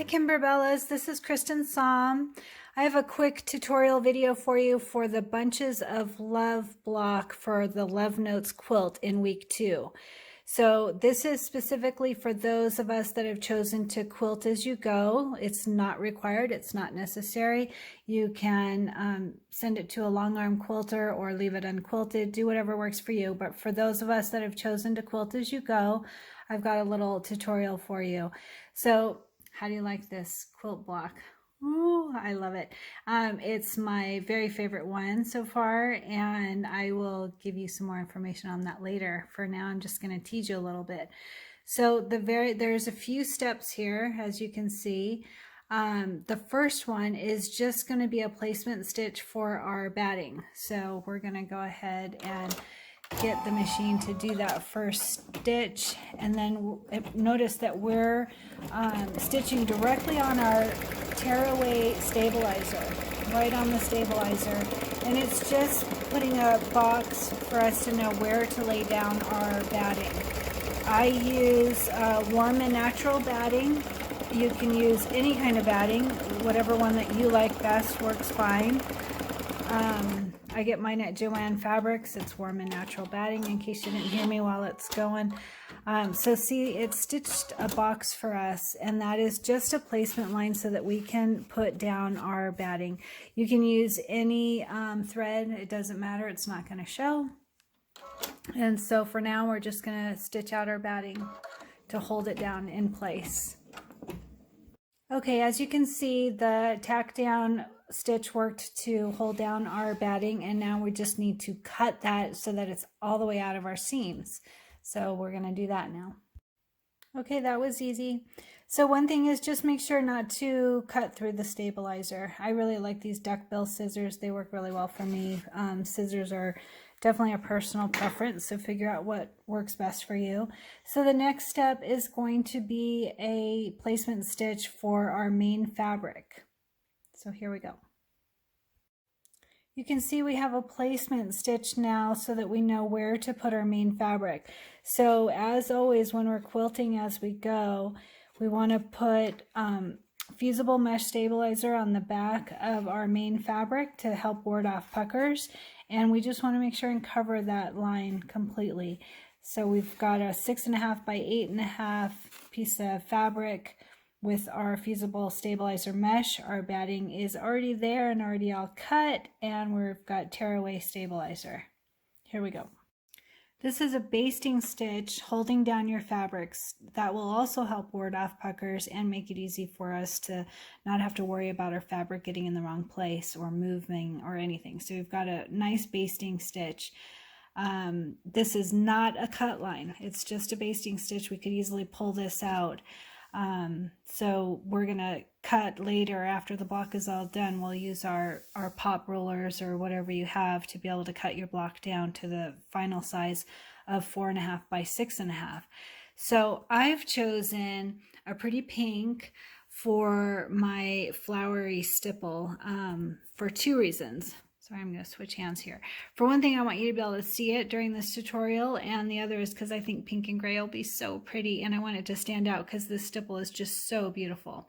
Kimberbellas, this is Kristen Som. I have a quick tutorial video for you for the Bunches of Love block for the Love Notes quilt in week 2. So this is specifically for those of us that have chosen to quilt as you go. It's not required, it's not necessary. You can send it to a long arm quilter or leave it unquilted, do whatever works for you. But for those of us that have chosen to quilt as you go, I've got a little tutorial for you. So how do you like this quilt block? Ooh, I love it. It's my very favorite one so far, and I will give you some more information on that later. For now, I'm just going to tease you a little bit. So there's a few steps here, as you can see. The first one is just going to be a placement stitch for our batting. So we're going to go ahead and get the machine to do that first stitch, and then notice that we're stitching directly on our tearaway stabilizer, right on the stabilizer, and it's just putting a box for us to know where to lay down our batting. I use warm and natural batting. You can use any kind of batting, whatever one that you like best works fine. I get mine at Joann Fabrics. It's warm and natural batting, in case you didn't hear me while it's going. So see, it's stitched a box for us, and that is just a placement line so that we can put down our batting. You can use any thread, it doesn't matter, it's not going to show. And so for now, we're just going to stitch out our batting to hold it down in place. Okay, as you can see, the tack down stitch worked to hold down our batting, and now we just need to cut that so that it's all the way out of our seams. So we're going to do that now. Okay, that was easy. So one thing is just make sure not to cut through the stabilizer. I really like these duckbill scissors. They work really well for me. Scissors are definitely a personal preference, so figure out what works best for you. So the next step is going to be a placement stitch for our main fabric. So here we go. You can see we have a placement stitch now so that we know where to put our main fabric. So as always, when we're quilting as we go, we want to put fusible mesh stabilizer on the back of our main fabric to help ward off puckers. And we just want to make sure and cover that line completely. So we've got a 6.5 by 8.5 piece of fabric with our fusible stabilizer mesh. Our batting is already there and already all cut, and we've got tearaway stabilizer. Here we go. This is a basting stitch holding down your fabrics. That will also help ward off puckers and make it easy for us to not have to worry about our fabric getting in the wrong place or moving or anything. So we've got a nice basting stitch. This is not a cut line. It's just a basting stitch. We could easily pull this out. So we're going to cut later after the block is all done. We'll use our pop rollers or whatever you have to be able to cut your block down to the final size of 4.5 by 6.5. So I've chosen a pretty pink for my flowery stipple for 2 reasons. Sorry, I'm going to switch hands here. For one thing, I want you to be able to see it during this tutorial, and the other is because I think pink and gray will be so pretty, and I want it to stand out because this stipple is just so beautiful.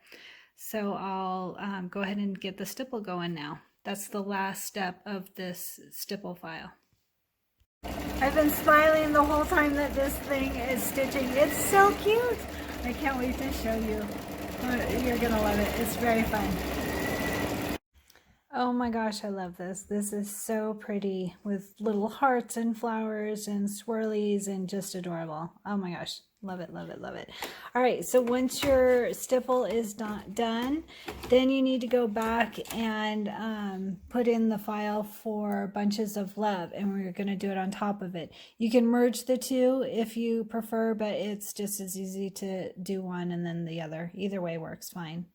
So I'll go ahead and get the stipple going now. That's the last step of this stipple file. I've been smiling the whole time that this thing is stitching. It's so cute. I can't wait to show you. You're going to love it. It's very fun. Oh my gosh, I love this. This is so pretty with little hearts and flowers and swirlies and just adorable. Oh my gosh, love it, love it, love it. All right, so once your stipple is done, then you need to go back and put in the file for Bunches of Love, and we're going to do it on top of it. You can merge the two if you prefer, but it's just as easy to do one and then the other. Either way works fine.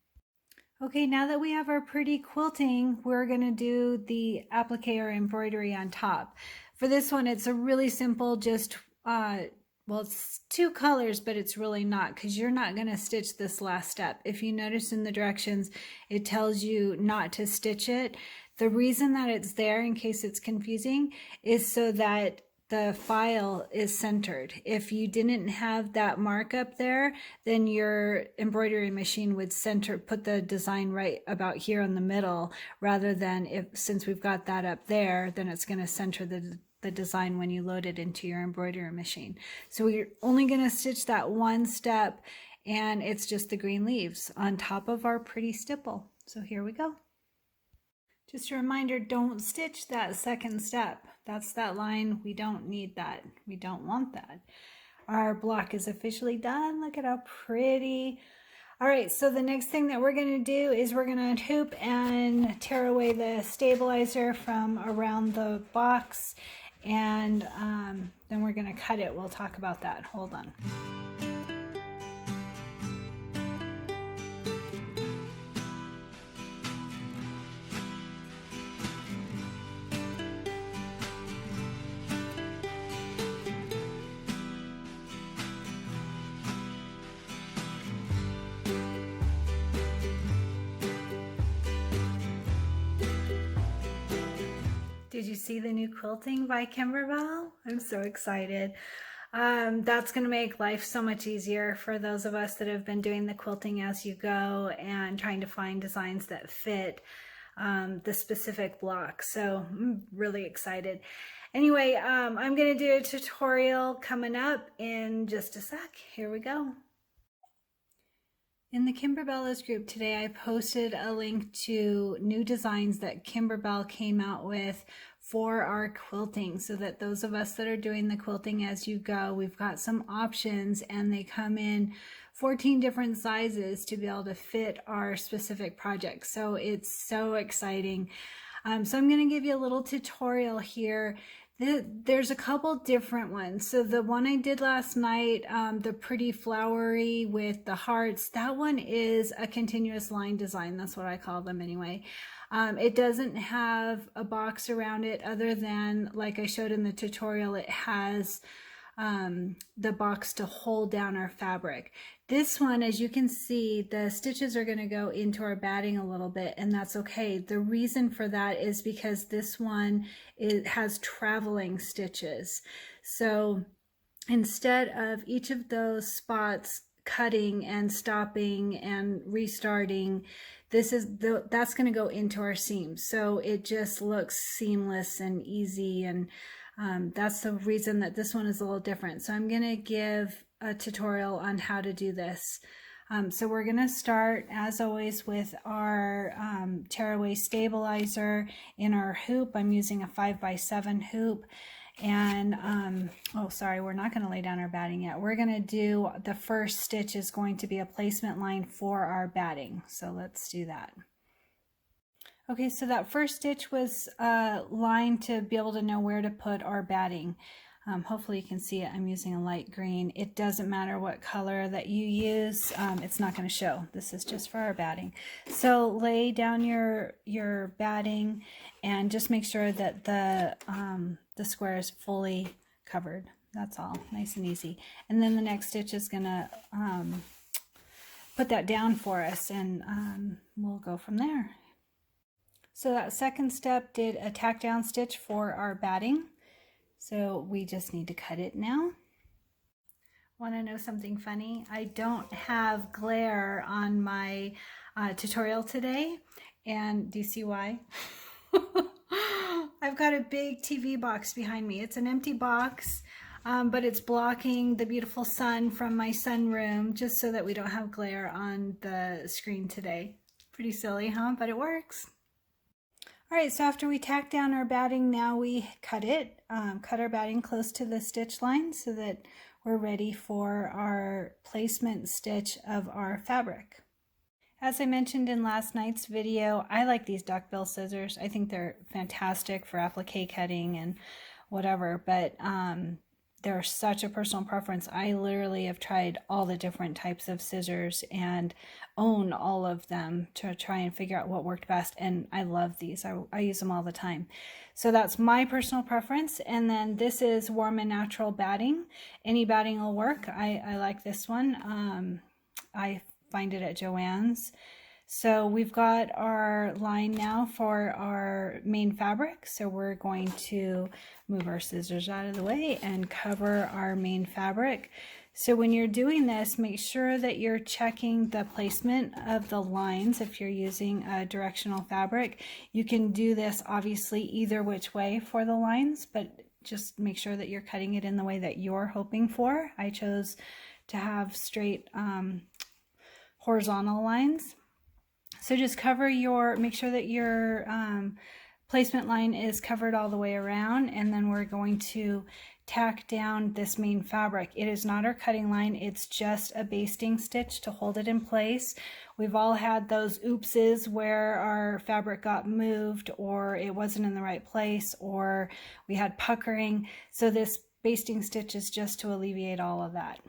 Okay, now that we have our pretty quilting, we're going to do the applique or embroidery on top. For this one, it's a really simple, just, well, it's 2 colors, but it's really not, because you're not going to stitch this last step. If you notice in the directions, it tells you not to stitch it. The reason that it's there, in case it's confusing, is so that the file is centered. If you didn't have that mark up there, then your embroidery machine would put the design right about here in the middle, rather than since we've got that up there, then it's going to center the design when you load it into your embroidery machine. So we're only going to stitch that one step, and it's just the green leaves on top of our pretty stipple. So here we go. Just a reminder, don't stitch that second step. That's that line. We don't need that. We don't want that. Our block is officially done. Look at how pretty. All right, so the next thing that we're going to do is we're going to hoop and tear away the stabilizer from around the box, and then we're going to cut it. We'll talk about that. Hold on. Did you see the new quilting by Kimberbell? I'm so excited. That's going to make life so much easier for those of us that have been doing the quilting as you go and trying to find designs that fit the specific block. So I'm really excited. Anyway, I'm going to do a tutorial coming up in just a sec. Here we go. In the Kimberbellas group today, I posted a link to new designs that Kimberbell came out with for our quilting, so that those of us that are doing the quilting as you go, we've got some options, and they come in 14 different sizes to be able to fit our specific project. So it's so exciting. So I'm going to give you a little tutorial here. There's a couple different ones. So the one I did last night, the pretty flowery with the hearts, that one is a continuous line design. That's what I call them anyway. It doesn't have a box around it, other than, like I showed in the tutorial, it has the box to hold down our fabric. This one, as you can see, the stitches are going to go into our batting a little bit, and that's okay. The reason for that is because this one, it has traveling stitches. So instead of each of those spots cutting and stopping and restarting, that's going to go into our seams. So it just looks seamless and easy, and that's the reason that this one is a little different. So I'm going to give a tutorial on how to do this. So we're going to start, as always, with our tearaway stabilizer in our hoop. I'm using a 5x7 hoop. And oh, sorry, we're not going to lay down our batting yet. We're going to do, the first stitch is going to be a placement line for our batting. So let's do that. Okay, so that first stitch was lined to be able to know where to put our batting. Hopefully you can see it. I'm using a light green. It doesn't matter what color that you use. It's not going to show. This is just for our batting. So lay down your batting and just make sure that the square is fully covered. That's all. Nice and easy. And then the next stitch is going to put that down for us, and we'll go from there. So that second step did a tack down stitch for our batting. So we just need to cut it now. Want to know something funny? I don't have glare on my tutorial today, and do you see why? I've got a big TV box behind me. It's an empty box, but it's blocking the beautiful sun from my sunroom, just so that we don't have glare on the screen today. Pretty silly, huh? But it works. All right, so after we tack down our batting, now we cut it, cut our batting close to the stitch line so that we're ready for our placement stitch of our fabric. As I mentioned in last night's video, I like these duckbill scissors. I think they're fantastic for applique cutting and whatever, but they're such a personal preference. I literally have tried all the different types of scissors and own all of them to try and figure out what worked best, and I love these. I use them all the time. So that's my personal preference. And then this is warm and natural batting. Any batting will work. I like this one. I find it at Joann's. So we've got our line now for our main fabric. So we're going to move our scissors out of the way and cover our main fabric. So when you're doing this, make sure that you're checking the placement of the lines. If you're using a directional fabric, you can do this obviously either which way for the lines, but just make sure that you're cutting it in the way that you're hoping for. I chose to have straight horizontal lines. So just cover make sure that your placement line is covered all the way around, and then we're going to tack down this main fabric. It is not our cutting line, it's just a basting stitch to hold it in place. We've all had those oopses where our fabric got moved, or it wasn't in the right place, or we had puckering. So this basting stitch is just to alleviate all of that.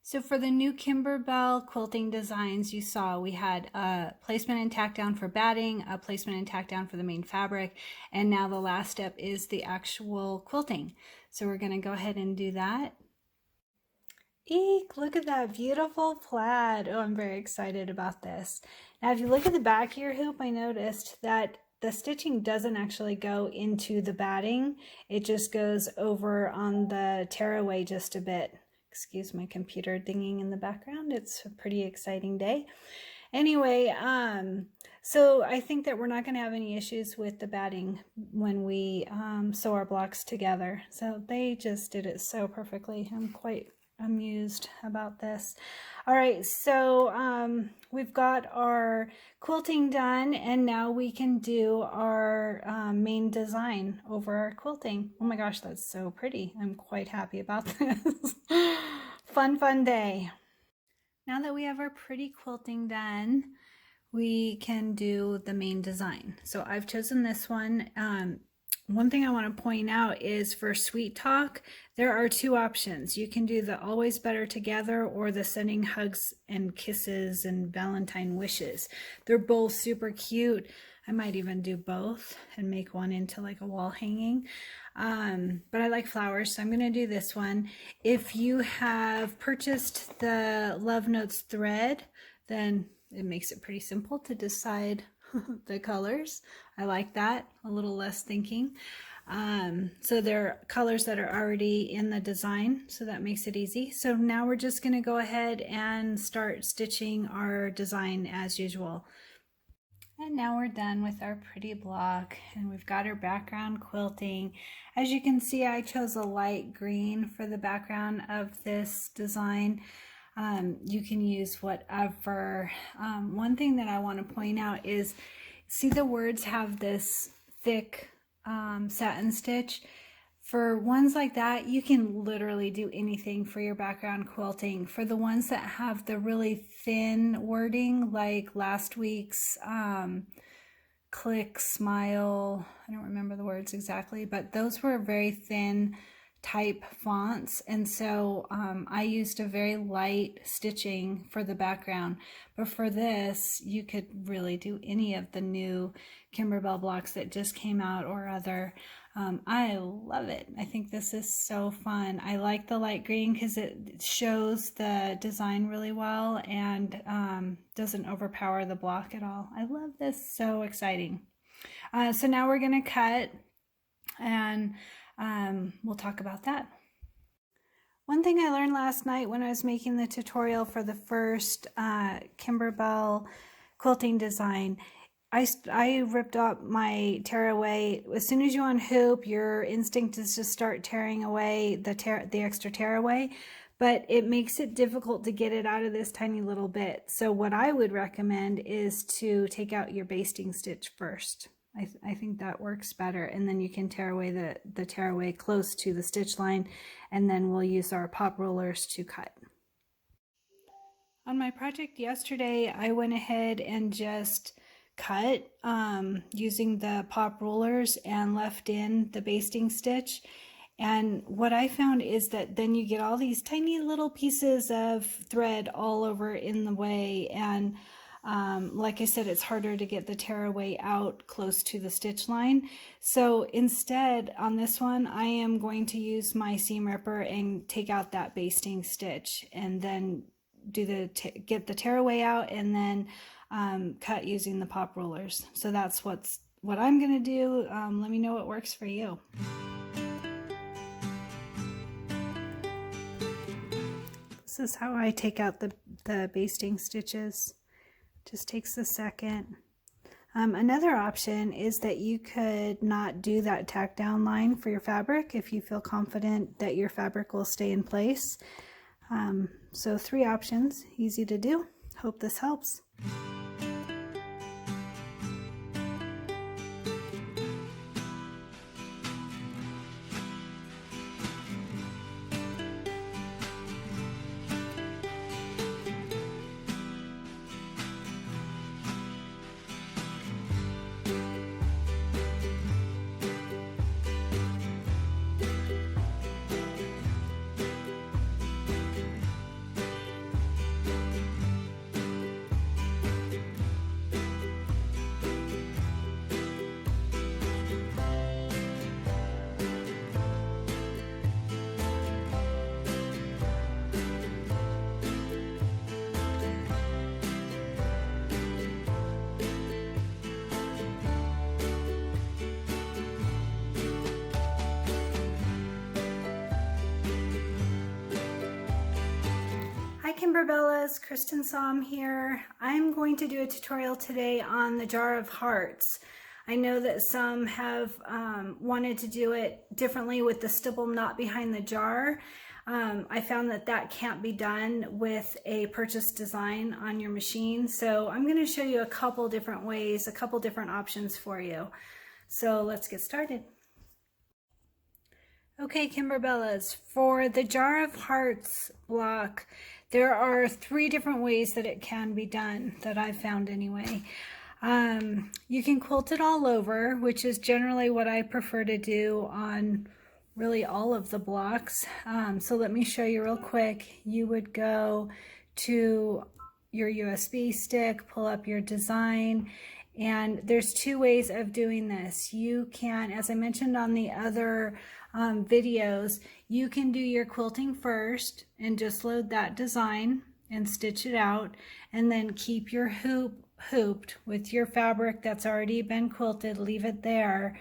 So for the new Kimberbell quilting designs, you saw we had a placement and tack down for batting, a placement and tack down for the main fabric, and now the last step is the actual quilting. So we're going to go ahead and do that. Eek, look at that beautiful plaid. Oh, I'm very excited about this. Now, if you look at the back of your hoop, I noticed that the stitching doesn't actually go into the batting. It just goes over on the tearaway just a bit. Excuse my computer dinging in the background. It's a pretty exciting day. Anyway, so I think that we're not going to have any issues with the batting when we sew our blocks together. So they just did it so perfectly. I'm quite amused about this. All right, so we've got our quilting done, and now we can do our main design over our quilting. Oh my gosh, that's so pretty. I'm quite happy about this. Fun day. Now that we have our pretty quilting done, we can do the main design. So I've chosen this one. One thing I want to point out is for Sweet Talk, there are two options. You can do the Always Better Together or the Sending Hugs and Kisses and Valentine Wishes. They're both super cute. I might even do both and make one into like a wall hanging. But I like flowers, so I'm going to do this one. If you have purchased the Love Notes thread, then it makes it pretty simple to decide the colors. I like that, a little less thinking. So they're colors that are already in the design, so that makes it easy. So now we're just going to go ahead and start stitching our design as usual. And now we're done with our pretty block, and we've got our background quilting. As you can see, I chose a light green for the background of this design. You can use whatever. One thing that I want to point out is, see the words have this thick satin stitch. For ones like that, you can literally do anything for your background quilting. For the ones that have the really thin wording, like last week's Click, Smile, I don't remember the words exactly, but those were very thin type fonts, and so I used a very light stitching for the background. But for this, you could really do any of the new Kimberbell blocks that just came out or other. I love it. I think this is so fun. I like the light green because it shows the design really well and doesn't overpower the block at all. I love this. So exciting. So now we're going to cut, and we'll talk about that. One thing I learned last night when I was making the tutorial for the first Kimberbell quilting design, I ripped up my tearaway. As soon as you unhoop, your instinct is to start tearing away the extra tearaway, but it makes it difficult to get it out of this tiny little bit. So what I would recommend is to take out your basting stitch first. I think that works better, and then you can tear away the tearaway close to the stitch line, and then we'll use our pop rulers to cut. On my project yesterday, I went ahead and just cut using the pop rulers and left in the basting stitch. And what I found is that then you get all these tiny little pieces of thread all over in the way, and like I said, it's harder to get the tearaway out close to the stitch line. So instead, on this one, I am going to use my seam ripper and take out that basting stitch, and then get the tearaway out and then cut using the pop rulers. So that's what I'm gonna do. Let me know what works for you. This is how I take out the basting stitches. Just takes a second. Another option is that you could not do that tack down line for your fabric if you feel confident that your fabric will stay in place. So 3 options, easy to do. Hope this helps. Hi Kimberbellas, Kristen Somm here. I'm going to do a tutorial today on the jar of hearts. I know that some have wanted to do it differently with the stipple knot behind the jar. I found that can't be done with a purchased design on your machine. So I'm going to show you a couple different ways, a couple different options for you. So let's get started. Okay, Kimberbellas, for the jar of hearts block, there are 3 different ways that it can be done, that I've found anyway. You can quilt it all over, which is generally what I prefer to do on really all of the blocks. So let me show you real quick. You would go to your USB stick, pull up your design, and there's 2 ways of doing this. You can, as I mentioned on the other videos, you can do your quilting first and just load that design and stitch it out, and then keep your hoop hooped with your fabric that's already been quilted. Leave it there.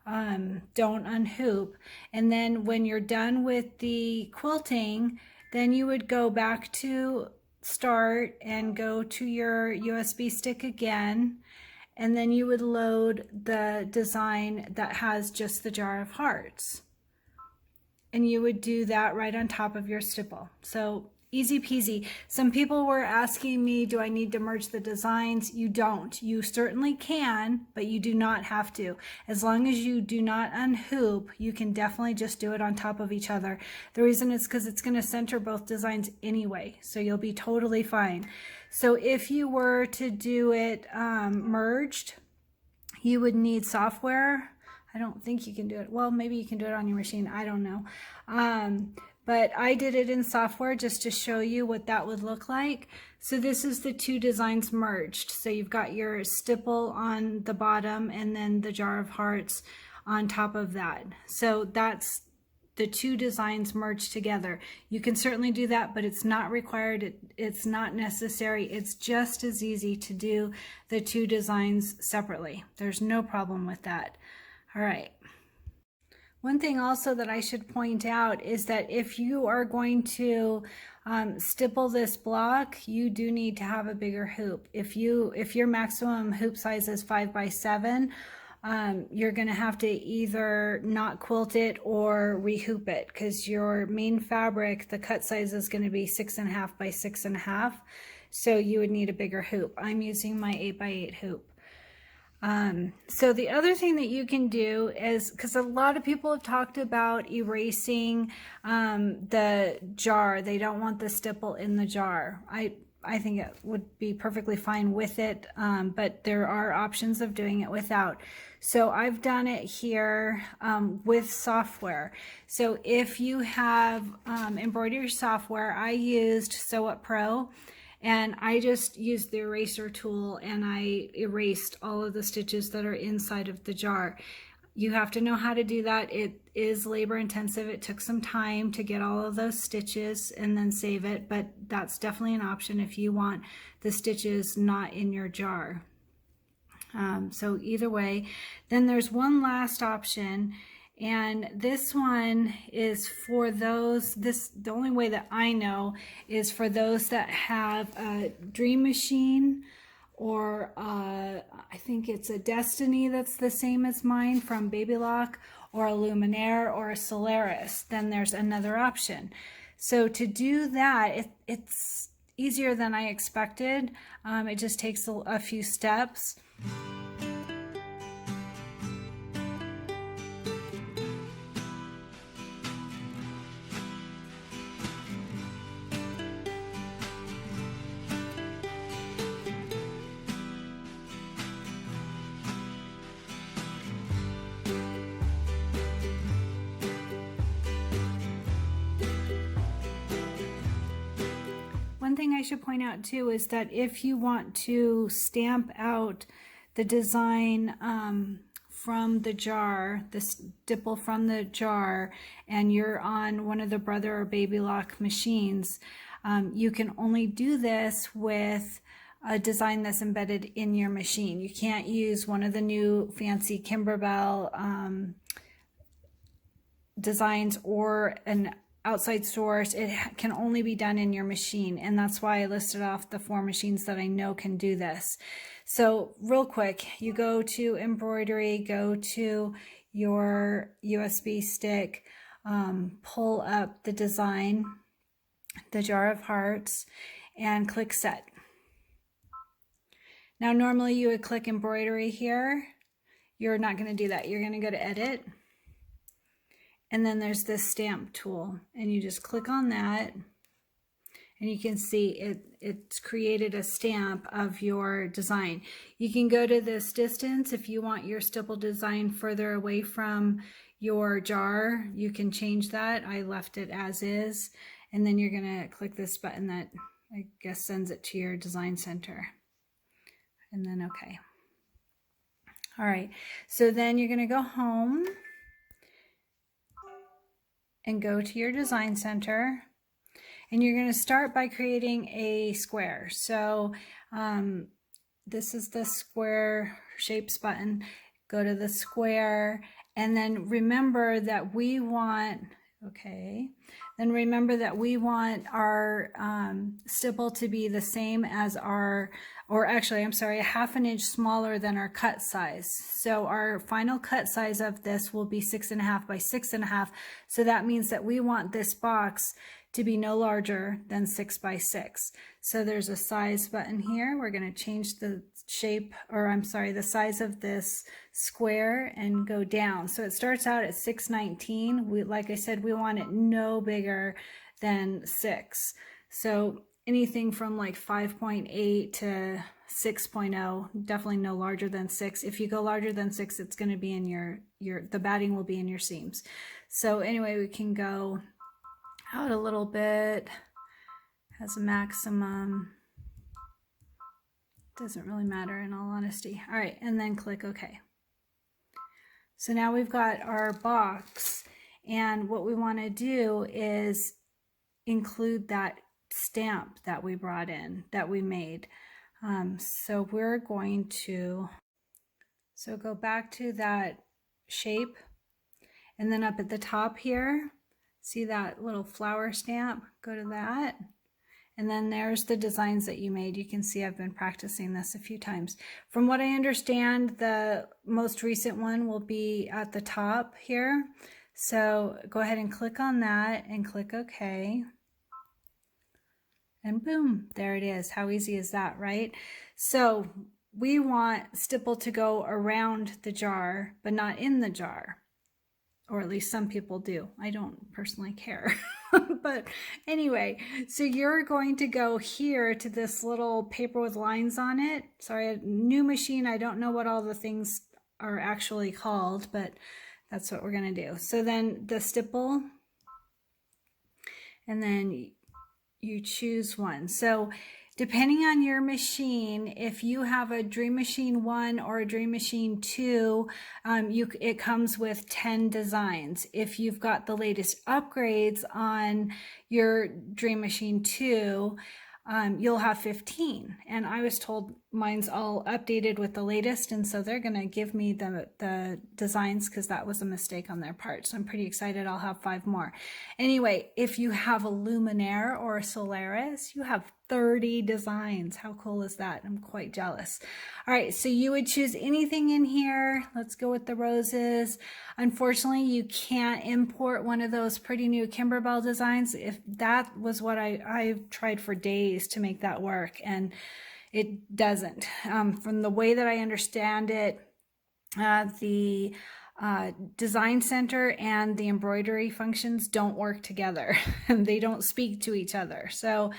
Don't unhoop. And then when you're done with the quilting, then you would go back to start and go to your USB stick again, and then you would load the design that has just the jar of hearts. And you would do that right on top of your stipple. So easy peasy. Some people were asking me, do I need to merge the designs? You don't. You certainly can, but you do not have to. As long as you do not unhoop, you can definitely just do it on top of each other. The reason is because it's going to center both designs anyway, so you'll be totally fine. So if you were to do it merged, you would need software. I don't think you can do it. Well, maybe you can do it on your machine. I don't know. But I did it in software just to show you what that would look like. So this is the 2 designs merged. So you've got your stipple on the bottom and then the jar of hearts on top of that. So that's the 2 designs merged together. You can certainly do that, but it's not required. It's not necessary. It's just as easy to do the 2 designs separately. There's no problem with that. All right. One thing also that I should point out is that if you are going to stipple this block, you do need to have a bigger hoop. If your maximum hoop size is 5 by 7, you're going to have to either not quilt it or rehoop it, because your main fabric, the cut size is going to be 6.5 by 6.5. So you would need a bigger hoop. I'm using my 8 by 8 hoop. So the other thing that you can do is, because a lot of people have talked about erasing the jar. They don't want the stipple in the jar. I think it would be perfectly fine with it, but there are options of doing it without. So I've done it here with software. So if you have embroidery software, I used Sew Up Pro. And I just used the eraser tool and I erased all of the stitches that are inside of the jar. You have to know how to do that. It is labor intensive. It took some time to get all of those stitches and then save it, but that's definitely an option if you want the stitches not in your jar. So either way, then there's one last option, and this one is for those, the only way that I know is for those that have a Dream Machine, or I think it's a Destiny that's the same as mine from Baby Lock, or a Luminaire, or a Solaris. Then there's another option. So to do that, it's easier than I expected. It just takes a few steps. One thing I should point out too is that if you want to stamp out the design from the jar, the stipple from the jar, and you're on one of the Brother or Baby Lock machines, you can only do this with a design that's embedded in your machine. You can't use one of the new fancy Kimberbell designs or an outside source. It can only be done in your machine, and that's why I listed off the 4 machines that I know can do this. So real quick, you go to Embroidery, go to your USB stick, pull up the design, the Jar of Hearts, and click Set. Now normally you would click Embroidery here. You're not going to do that. You're going to go to Edit, and then there's this stamp tool, and you just click on that, and you can see it's created a stamp of your design. You can go to this distance if you want your stipple design further away from your jar. You can change that. I left it as is, and then you're going to click this button that I guess sends it to your design center, and then okay. All right, so then you're going to go home and go to your design center, and you're going to start by creating a square. So this is the square shapes button. Go to the square, and then remember that we want, okay, then remember that we want our stipple to be the same as our, or actually, I'm sorry, 1/2 inch smaller than our cut size. So our final cut size of this will be 6.5 by 6.5. So that means that we want this box to be no larger than 6 by 6. So there's a size button here. We're going to change the shape, or I'm sorry, the size of this square and go down. So it starts out at 619. Like I said, we want it no bigger than 6. So anything from like 5.8 to 6.0, definitely no larger than 6. If you go larger than 6, it's going to be in the batting will be in your seams. So anyway, we can go out a little bit, has a maximum, doesn't really matter in all honesty. All right, and then click OK. So now we've got our box, and what we want to do is include that stamp that we brought in, that we made. So we're going to, go back to that shape, and then up at the top here, see that little flower stamp? Go to that. And then there's the designs that you made. You can see I've been practicing this a few times. From what I understand, the most recent one will be at the top here. So go ahead and click on that and click OK. And boom, there it is. How easy is that, right? So we want stipple to go around the jar, but not in the jar. Or at least some people do. I don't personally care. But anyway, so you're going to go here to this little paper with lines on it. Sorry, a new machine. I don't know what all the things are actually called, but that's what we're going to do. So then the stipple, and then you choose one. So Depending on your machine, if you have a Dream Machine 1 or a Dream Machine 2, it comes with 10 designs. If you've got the latest upgrades on your Dream Machine 2, you'll have 15. And I was told mine's all updated with the latest, and so they're gonna give me the designs because that was a mistake on their part. So I'm pretty excited I'll have 5 more. Anyway, if you have a Luminaire or a Solaris, you have 30 designs. How cool is that? I'm quite jealous. All right, so you would choose anything in here. Let's go with the roses. Unfortunately, you can't import one of those pretty new Kimberbell designs. If that was what I tried for days to make that work, and it doesn't. From the way that I understand it, the design center and the embroidery functions don't work together and they don't speak to each other. So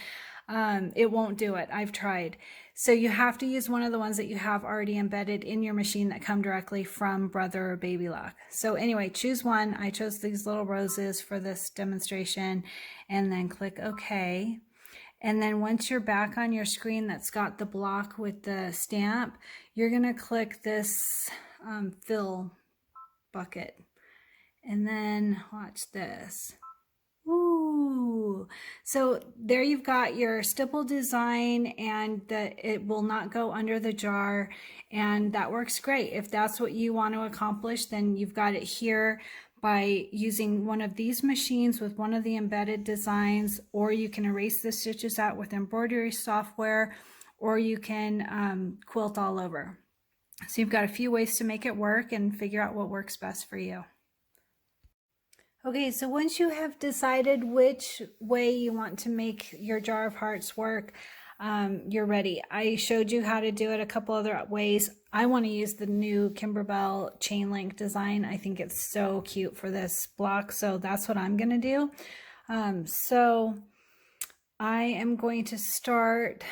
it won't do it. I've tried. So you have to use one of the ones that you have already embedded in your machine that come directly from Brother or Baby Lock. So anyway, choose one. I chose these little roses for this demonstration, and then click OK. And then once you're back on your screen that's got the block with the stamp, you're going to click this fill bucket. And then watch this. Ooh, so there you've got your stipple design, and it will not go under the jar, and that works great. If that's what you want to accomplish, then you've got it here by using one of these machines with one of the embedded designs, or you can erase the stitches out with embroidery software, or you can quilt all over. So you've got a few ways to make it work and figure out what works best for you. Okay, so once you have decided which way you want to make your jar of hearts work, you're ready. I showed you how to do it a couple other ways. I want to use the new Kimberbell chain link design. I think it's so cute for this block, so that's what I'm going to do. So I am going to start,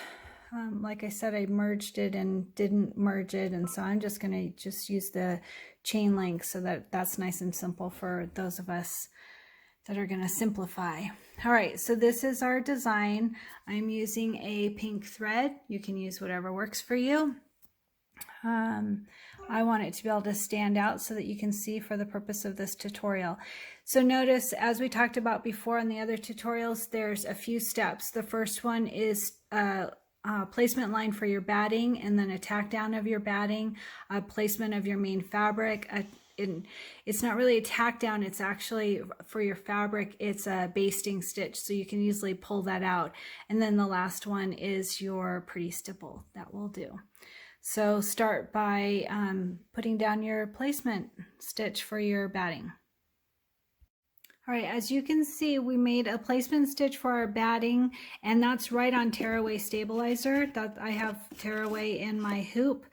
like I said, I merged it and didn't merge it, and so I'm just going to use the chain link so that's nice and simple for those of us that are going to simplify. All right, so this is our design. I'm using a pink thread. You can use whatever works for you. I want it to be able to stand out so that you can see for the purpose of this tutorial. So notice, as we talked about before in the other tutorials, there's a few steps. The first one is placement line for your batting, and then a tack down of your batting, a placement of your main fabric. It's not really a tack down, it's actually for your fabric, it's a basting stitch, so you can easily pull that out. And then the last one is your pretty stipple. That will do. So start by putting down your placement stitch for your batting. All right, as you can see, we made a placement stitch for our batting, and that's right on tearaway stabilizer. That I have tearaway in my hoop,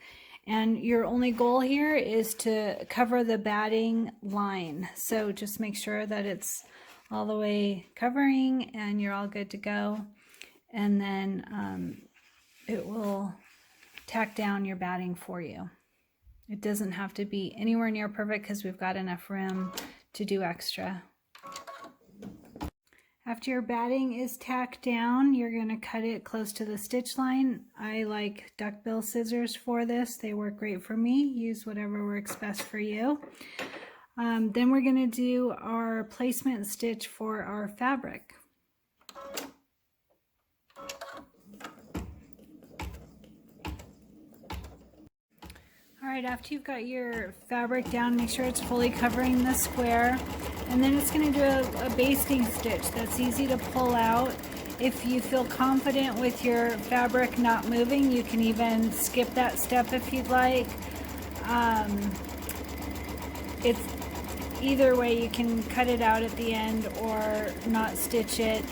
and your only goal here is to cover the batting line. So just make sure that it's all the way covering and you're all good to go. And then it will tack down your batting for you. It doesn't have to be anywhere near perfect because we've got enough room to do extra. After your batting is tacked down, you're going to cut it close to the stitch line. I like duckbill scissors for this. They work great for me. Use whatever works best for you. Then we're going to do our placement stitch for our fabric. All right, after you've got your fabric down, make sure it's fully covering the square. And then it's going to do a basting stitch that's easy to pull out. If you feel confident with your fabric not moving, you can even skip that step if you'd like. It's either way, you can cut it out at the end or not stitch it.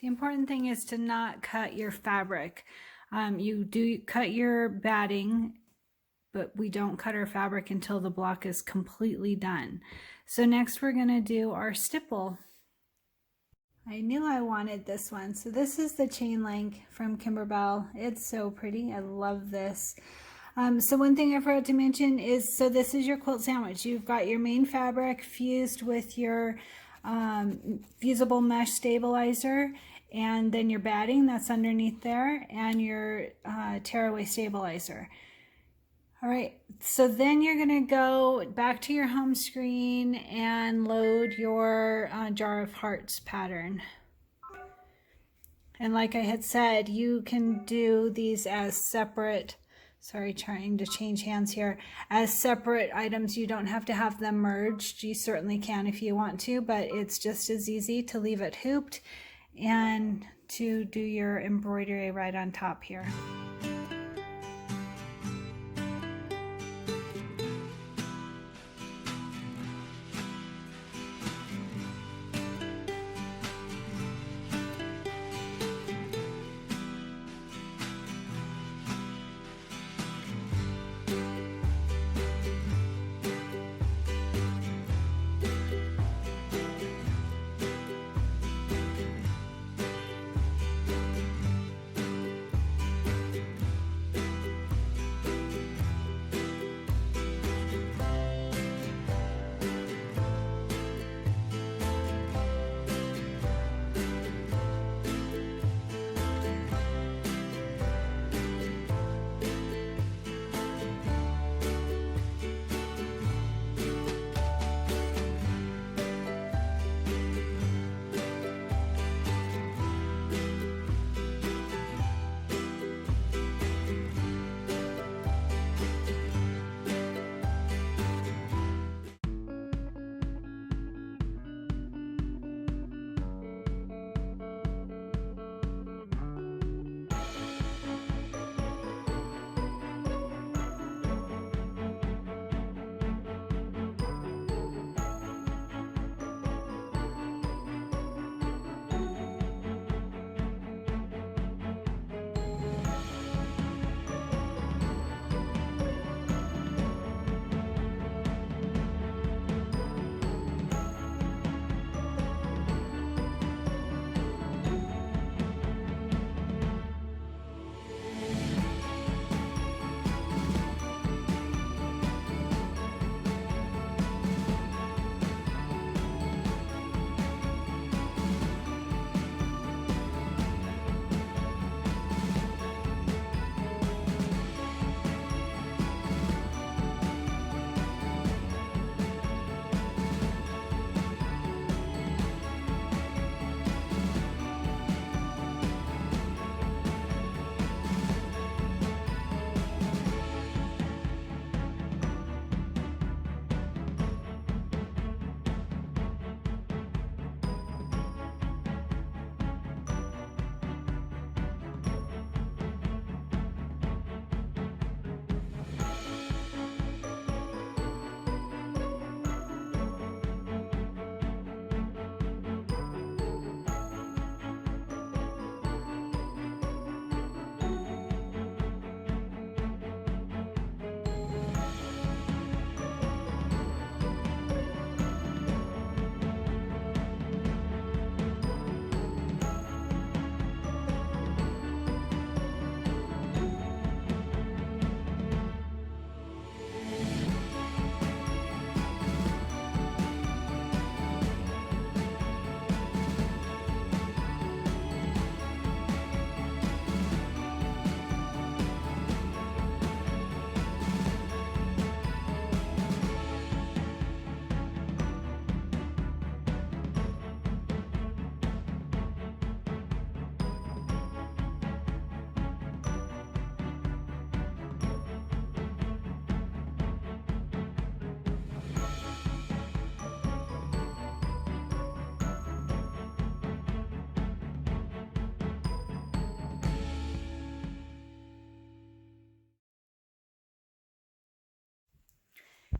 The important thing is to not cut your fabric. You do cut your batting, but we don't cut our fabric until the block is completely done. So next we're going to do our stipple. I knew I wanted this one. So this is the chain link from Kimberbell. It's so pretty. I love this. So one thing I forgot to mention is, so this is your quilt sandwich. You've got your main fabric fused with your fusible mesh stabilizer, and then your batting that's underneath there, and your tearaway stabilizer. All right, so then you're going to go back to your home screen and load your Jar of Hearts pattern. And like I had said, you can do these as separate, sorry, trying to change hands here, as separate items. You don't have to have them merged. You certainly can if you want to, but it's just as easy to leave it hooped and to do your embroidery right on top here.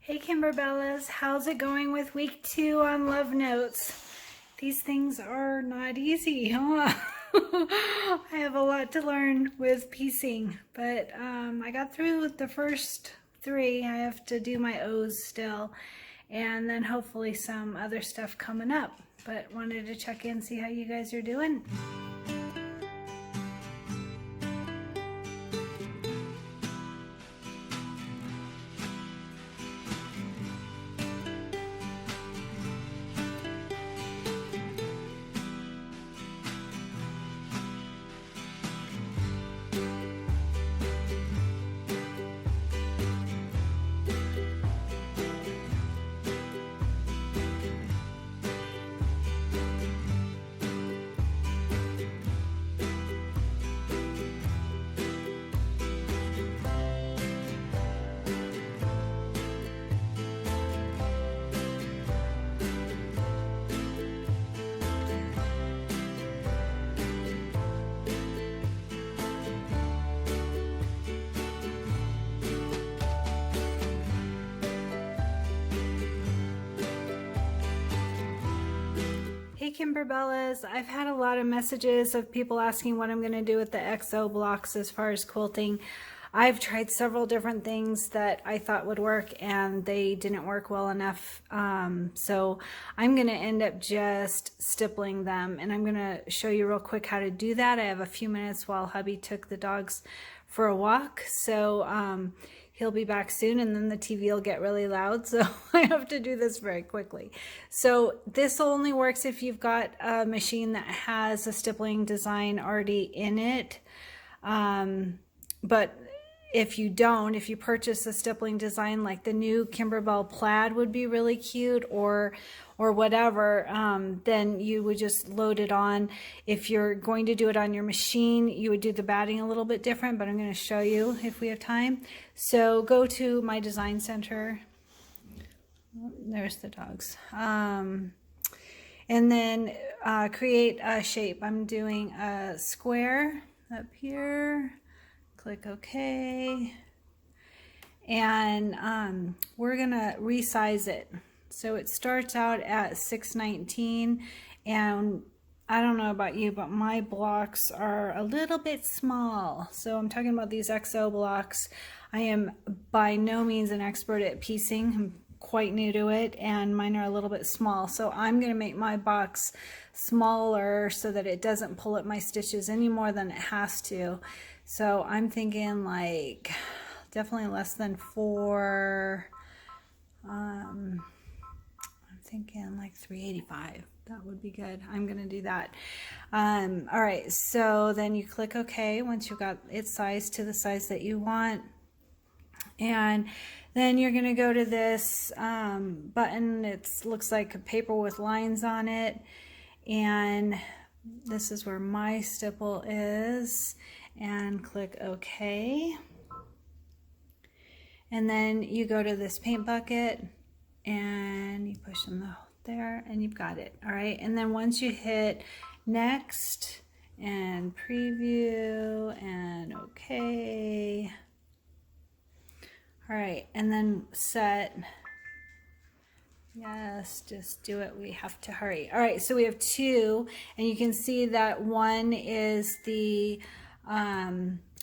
Hey Kimberbellas, how's it going with week 2 on Love Notes? These things are not easy, huh? I have a lot to learn with piecing, but I got through the first 3. I have to do my O's still, and then hopefully some other stuff coming up. But wanted to check in, see how you guys are doing. Hey Kimberbellas, I've had a lot of messages of people asking what I'm going to do with the XO blocks as far as quilting. I've tried several different things that I thought would work and they didn't work well enough. So I'm going to end up just stippling them, and I'm going to show you real quick how to do that. I have a few minutes while hubby took the dogs for a walk. So he'll be back soon, and then the TV will get really loud, so I have to do this very quickly. So this only works if you've got a machine that has a stippling design already in it. But if you don't, if you purchase a stippling design, like the new Kimberbell plaid would be really cute, or whatever, then you would just load it on. If you're going to do it on your machine, you would do the batting a little bit different, but I'm going to show you if we have time. So go to my design center. There's the dogs. And then create a shape. I'm doing a square up here. Click OK. And we're going to resize it. So it starts out at 619, and I don't know about you, but my blocks are a little bit small. So I'm talking about these XO blocks. I am by no means an expert at piecing. I'm quite new to it, and mine are a little bit small. So I'm going to make my box smaller so that it doesn't pull at my stitches any more than it has to. So I'm thinking like definitely less than 4. I'm thinking like 385. That would be good. I'm going to do that. All right, so then you click OK once you've got it sized to the size that you want. And then you're going to go to this button. It looks like a paper with lines on it. And this is where my stipple is. And click OK. And then you go to this paint bucket and you push them there, and you've got it. All right, and then once you hit next and preview and OK. All right, and then set. Yes, just do it. We have to hurry. All right, so we have 2, and you can see that one is the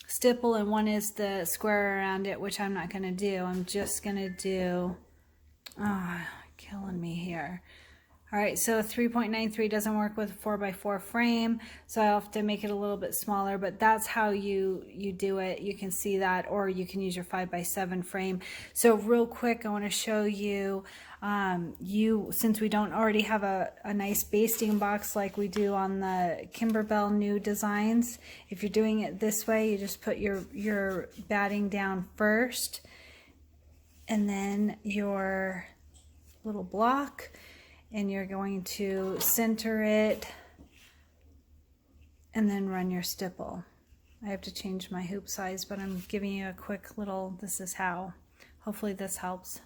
stipple and one is the square around it, which I'm not going to do. I'm just going to do, killing me here. All right, so 3.93 doesn't work with a 4x4 frame, so I'll have to make it a little bit smaller, but that's how you do it. You can see that, or you can use your 5x7 frame. So real quick, I want to show you, since we don't already have a nice basting box like we do on the Kimberbell new designs, if you're doing it this way, you just put your batting down first, and then your little block, and you're going to center it and then run your stipple. I have to change my hoop size, but I'm giving you a quick little, this is how. Hopefully this helps.